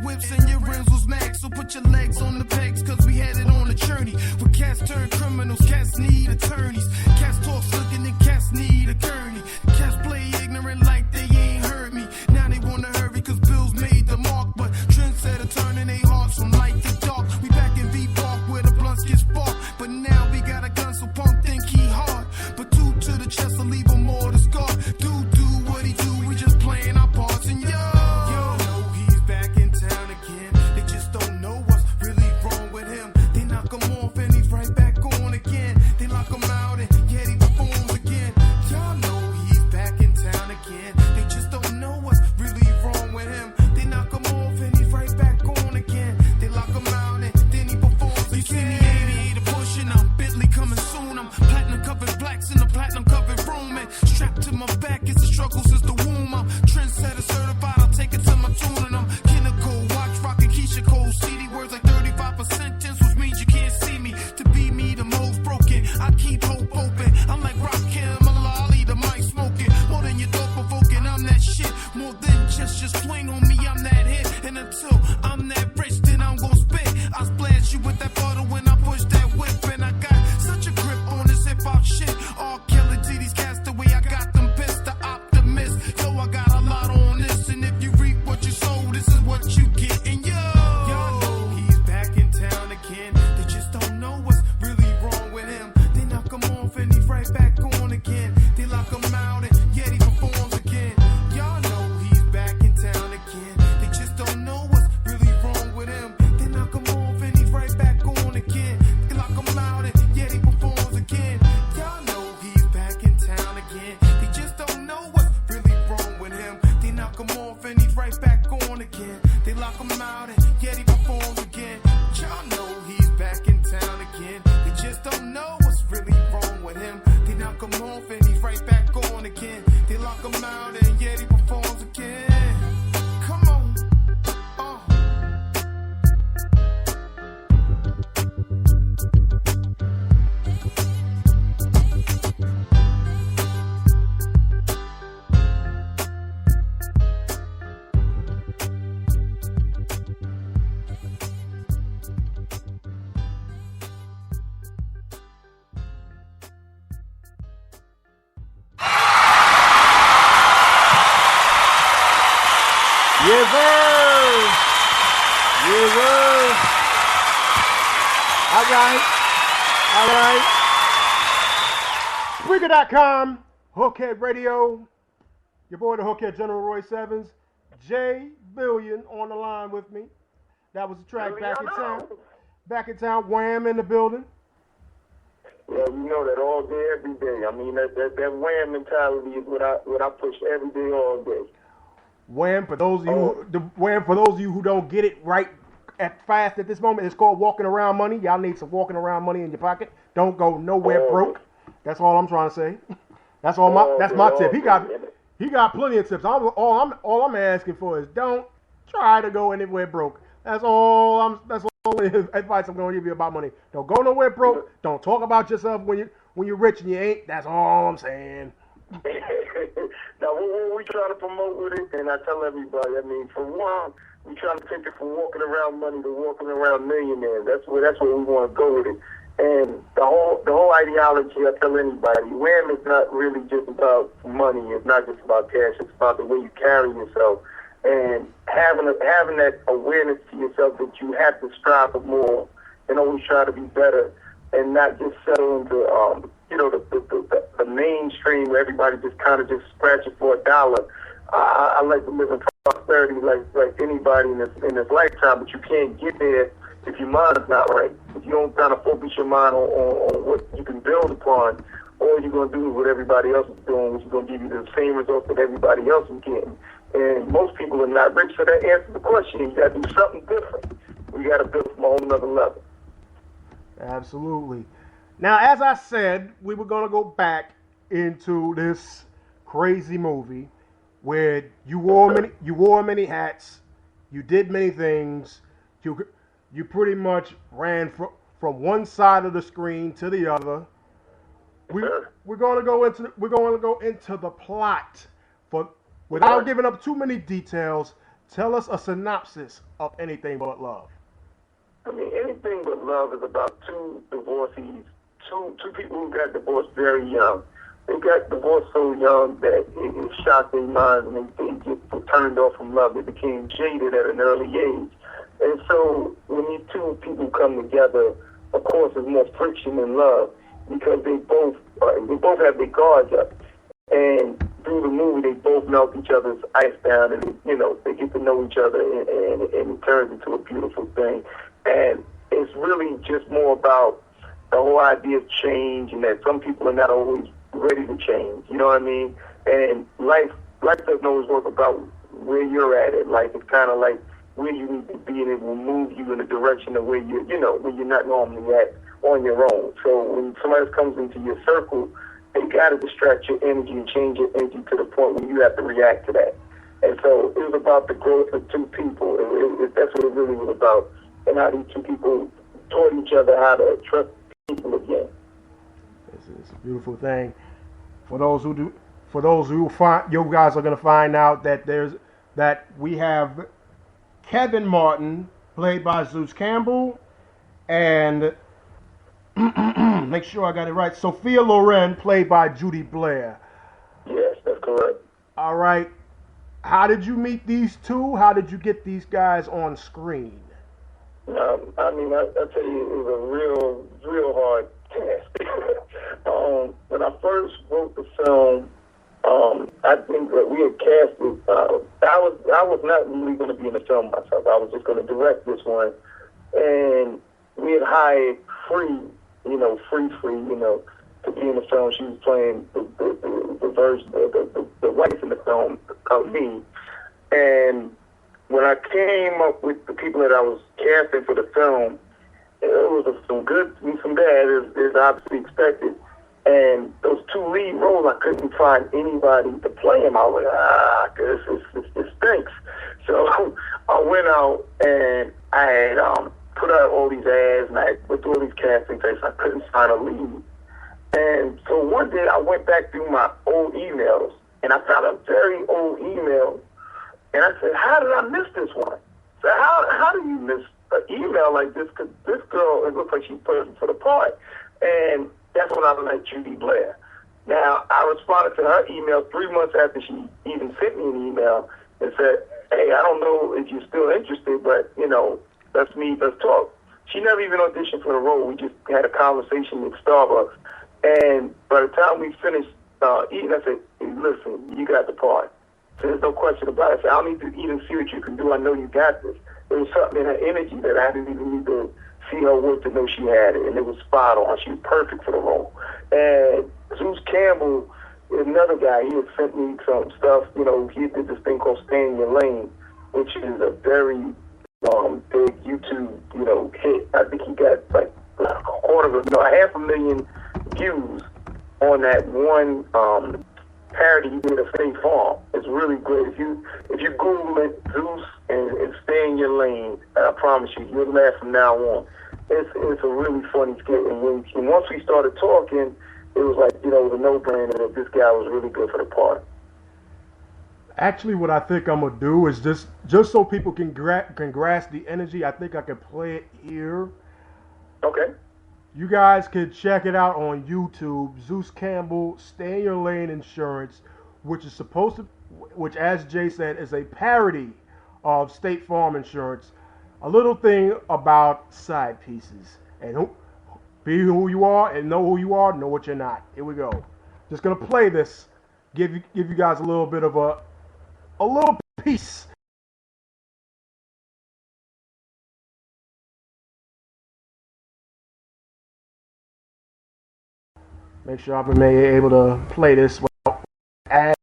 whips and your rims was max. So put your legs on the pegs, cause we headed on a journey. Where cats turn criminals, cats need attorneys. Cats talk slicker and cats need a gurney. Cats play ignorant like they ain't heard me. Now they wanna hurry cause bills made the mark. But trendsetter turning their hearts from light to dark. We back in V-Park where the blunts get sparked. But now we got a gun so punk think he hard. But two to the chest will leave him more to scar. Do what he do, we just playing our parts. And yo, know he's back in town again. They just don't know what's really wrong with him. They knock him off and he's right back on again. They lock him out and yet he performs again. Y'all know he's back in town again. They just don't know what's really wrong with him. They knock him off and he's right back on again. They lock him out and then he performs again. You see me aviator pushing, I'm Bentley coming soon. I'm platinum covered blacks in a platinum covered room. And strapped to my back, it's a struggle since the womb. I'm trendsetter certified, I'll take it to my tune. And I'm Kinnico, watch rockin' Keisha Cole. CD words like 35% tense, which means you can't see me. To be me, the most broken, I keep hope open. I'm like Rakim, Malali, the mic smoking. More than your thought provoking, I'm that shit. More than just swing on me, I'm that hit. And until I'm that rich, then I'm gon' spit. I splash you with that bottle when I push that whip. And I got such a grip on this hip hop shit. All killing to these cats the way I got them pissed. The optimist, yo, I got a lot on this. And if you reap what you sow, this is what you get. And y'all know he's back in town again. They just don't know what's really wrong with him. They knock him off and he's right back on again. They lock him out and yet he performs again. Y'all know he's back in town again. They just don't know what's really wrong with him. They knock him off and he's right back on again. They lock him out and yet he performs again. Y'all know he's back in town again. They just don't know what's really wrong with him. They knock him off and he's right back on again. They lock him out and yet he performs again. Y'all know he's back in town again. They just don't know what's really wrong with him. They knock him off and he's right back on again. They lock him out and yet he performs again. Come on. Yes, sir. Yes, sir. All right. Spreaker.com, Hookhead Radio. Your boy, the Hookhead General Roy Sevens. J Billion on the line with me. That was the track Back in Town. Back in Town, Wham in the building. Yeah, you know that all day, every day. I mean, that Wham mentality is what I push every day, all day. Wham, for those of you who don't get it right fast at this moment, it's called walking around money. Y'all need some walking around money in your pocket. Don't go nowhere broke. That's all I'm trying to say. That's my tip. He got plenty of tips. All I'm asking for is don't try to go anywhere broke. That's all advice I'm going to give you about money. Don't go nowhere broke. Don't talk about yourself when you're rich and you ain't. That's all I'm saying. Now, what we try to promote with it, and I tell everybody, I mean, for one, we try to take it from walking around money to walking around millionaires. That's where we want to go with it. And the whole ideology, I tell anybody, Wham is not really just about money. It's not just about cash. It's about the way you carry yourself. And having that awareness to yourself that you have to strive for more and always try to be better and not just settle into, the mainstream where everybody just kind of just scratching for $1. I like to live in prosperity like anybody in this lifetime, but you can't get there if your mind is not right. If you don't kind of focus your mind on what you can build upon, all you're going to do is what everybody else is doing, which is going to give you the same results that everybody else is getting. And most people are not rich, so that answers the question. You got to do something different. We got to build from a whole nother level. Absolutely. Now, as I said, we were going to go back into this crazy movie where you wore many hats, you did many things, you pretty much ran from one side of the screen to the other. We're going to go into the plot without giving up too many details. Tell us a synopsis of Anything But Love. I mean, Anything But Love is about two divorcees, two people who got divorced very young. They got divorced so young that it shocked their minds, and they just were turned off from love. They became jaded at an early age. And so when these two people come together, of course, there's more friction in love because they both have their guards up. And through the movie, they both melt each other's ice down, and they get to know each other, and it turns into a beautiful thing. And it's really just more about the whole idea of change, and that some people are not always ready to change. You know what I mean? And life doesn't always work about where you're at in life. It's kind of like where you need to be, and it will move you in a direction of where where you're not normally at on your own. So when somebody comes into your circle, they got to distract your energy and change your energy to the point where you have to react to that. And so it was about the growth of two people. That's what it really was about, and how these two people taught each other how to trust people again. It's a beautiful thing. For those who find, you guys are going to find out that we have Kevin Martin, played by Zeus Campbell, and make sure I got it right, Sophia Loren, played by Judy Blair. Yes, that's correct. All right. How did you meet these two? How did you get these guys on screen? I mean, I tell you, it was a real hard task. When I first wrote the film, I think that we had casted. I was not really going to be in the film myself. I was just going to direct this one, and we had hired Free, to be in the film. She was playing the version, the wife in the film of me, and when I came up with the people that I was casting for the film, it was some good and some bad, as obviously expected. And those two lead roles, I couldn't find anybody to play them. I was like, it stinks. So I went out and I had put out all these ads, and I went through all these casting tapes. I couldn't find a lead. And so one day I went back through my old emails, and I found a very old email. And I said, how did I miss this one? So how do you miss an email like this? Because this girl, it looks like she's perfect for the part. And that's when I met Judy Blair. Now, I responded to her email 3 months after she even sent me an email and said, hey, I don't know if you're still interested, but, let's meet, let's talk. She never even auditioned for the role. We just had a conversation at Starbucks. And by the time we finished eating, I said, hey, listen, you got the part. So there's no question about it. I said, I don't need to even see what you can do. I know you got this. There was something in her energy that I didn't even need to see her work to know she had it. And it was spot on. She was perfect for the role. And Zeus Campbell is another guy. He had sent me some stuff. He did this thing called Stay in Your Lane, which is a very big YouTube, hit. I think he got like half a million views on that one parody he did of State Farm. It's really great. If you Google it, Zeus and Stay in Your Lane, I promise you'll laugh from now on. It's a really funny skit. And once we started talking, it was like, it was a no-brainer that this guy was really good for the part. Actually, what I think I'm gonna do is just so people can grasp the energy, I think I can play it here. Okay. You guys can check it out on YouTube. Zeus Campbell, Stay in Your Lane Insurance, which as Jay said, is a parody of State Farm Insurance. A little thing about side pieces. And be who you are and know who you are, know what you're not. Here we go. Just gonna play this, give you guys a little bit of a little piece. Make sure I'm able to play this without ads.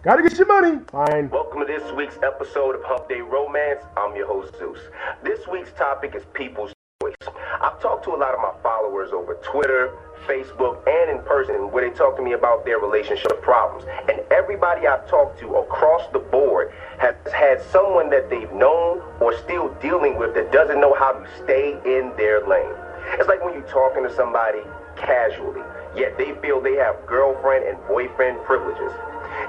Gotta get your money. Fine. Welcome to this week's episode of Hump Day Romance. I'm your host, Zeus. This week's topic is people's choice. I've talked to a lot of my followers over Twitter, Facebook, and in person where they talk to me about their relationship problems. And everybody I've talked to across the board has had someone that they've known or still dealing with that doesn't know how to stay in their lane. It's like when you're talking to somebody casually, yet they feel they have girlfriend and boyfriend privileges.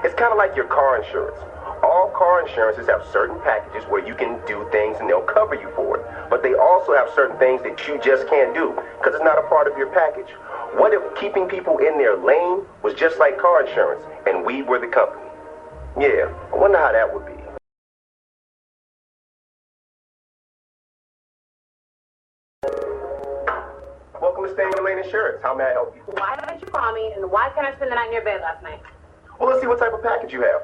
It's kind of like your car insurance. All car insurances have certain packages where you can do things and they'll cover you for it. But they also have certain things that you just can't do because it's not a part of your package. What if keeping people in their lane was just like car insurance and we were the company? Yeah, I wonder how that would be. Welcome to Stay in Your Lane Insurance. How may I help you? Why didn't you call me, and why can't I spend the night in your bed last night? Well, let's see what type of package you have.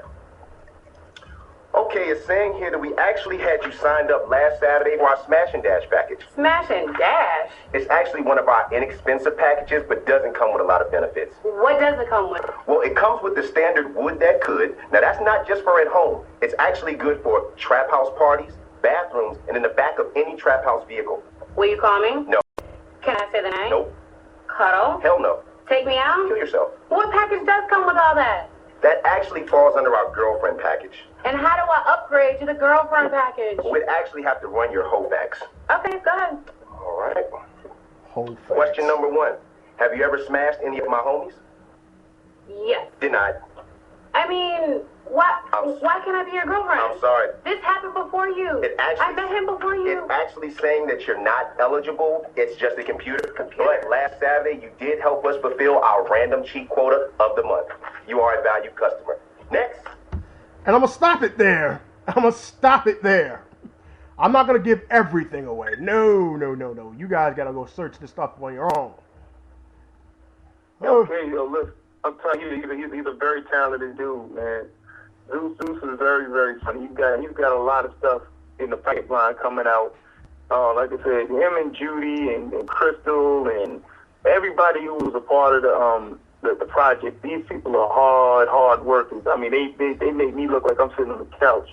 Okay, it's saying here that we actually had you signed up last Saturday for our Smash and Dash package. Smash and dash? It's actually one of our inexpensive packages, but doesn't come with a lot of benefits. What does it come with? Well, it comes with the standard would that could. Now, that's not just for at home. It's actually good for trap house parties, bathrooms, and in the back of any trap house vehicle. Will you call me? No. Can I say the name? Nope. Cuddle? Hell no. Take me out? Kill yourself. What package does come with all that? That actually falls under our girlfriend package. And how do I upgrade to the girlfriend package? We'd actually have to run your whole backs. Okay, go ahead. All right. Whole facts. Question number 1. Have you ever smashed any of my homies? Yes. Denied. I mean, why can't I be your girlfriend? I'm sorry. This happened before you. I met him before you. It's actually saying that you're not eligible. It's just a computer. But last Saturday, you did help us fulfill our random cheat quota of the month. You are a valued customer. Next. And I'm going to stop it there. I'm not going to give everything away. No. You guys got to go search this stuff on your own. Okay, listen, I'm telling you, he's a very talented dude, man. Zeus is very, very funny. He's got a lot of stuff in the pipeline coming out. Like I said, him and Judy and Crystal and everybody who was a part of the project. These people are hard workers. I mean, they make me look like I'm sitting on the couch.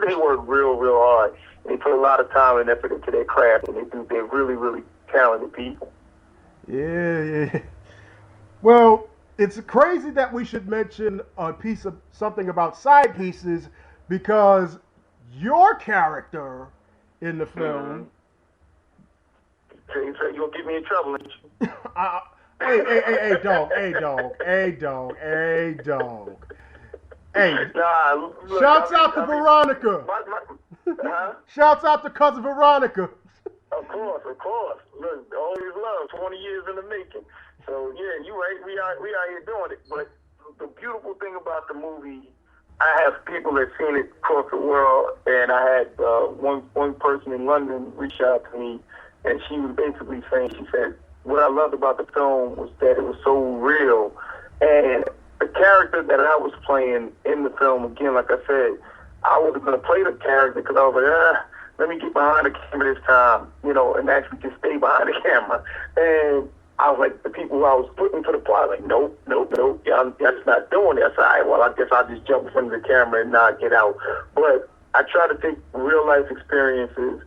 They work real hard. They put a lot of time and effort into their craft, and they're really, really talented people. Yeah. Well, it's crazy that we should mention a piece of something about side pieces because your character in the film. Mm-hmm. So you'll get me in trouble, ain't you? Hey, dog. Hey, look, shouts out to Veronica. Shouts out to cousin Veronica. Of course. Look, always love. 20 years in the making. So yeah, you're right. We out here doing it. But the beautiful thing about the movie, I have people that seen it across the world, and I had one person in London reach out to me, and she was basically saying, she said, what I loved about the film was that it was so real, and the character that I was playing in the film, again, like I said, I was going to play the character because I was like, let me get behind the camera this time, and actually just stay behind the camera. And I was like, the people I was putting to the plot, like, nope, y'all just not doing it. I said, all right, well, I guess I'll just jump in front of the camera and not get out. But I try to take real life experiences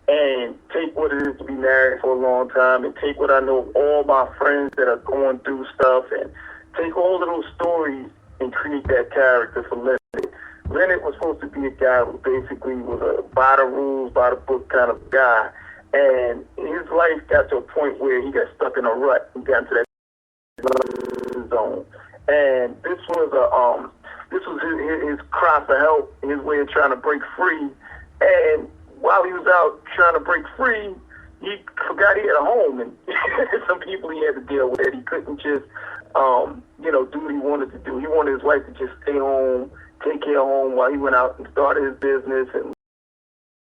and take what it is to be married for a long time and take what I know of all my friends that are going through stuff and take all of those stories and create that character for Leonard. Leonard was supposed to be a guy who basically was a by the rules, by the book kind of guy. And his life got to a point where he got stuck in a rut. He got into that zone. And this was his cry for help, his way of trying to break free. And while he was out trying to break free, he forgot he had a home and some people he had to deal with. He couldn't just, do what he wanted to do. He wanted his wife to just stay home, take care of home while he went out and started his business and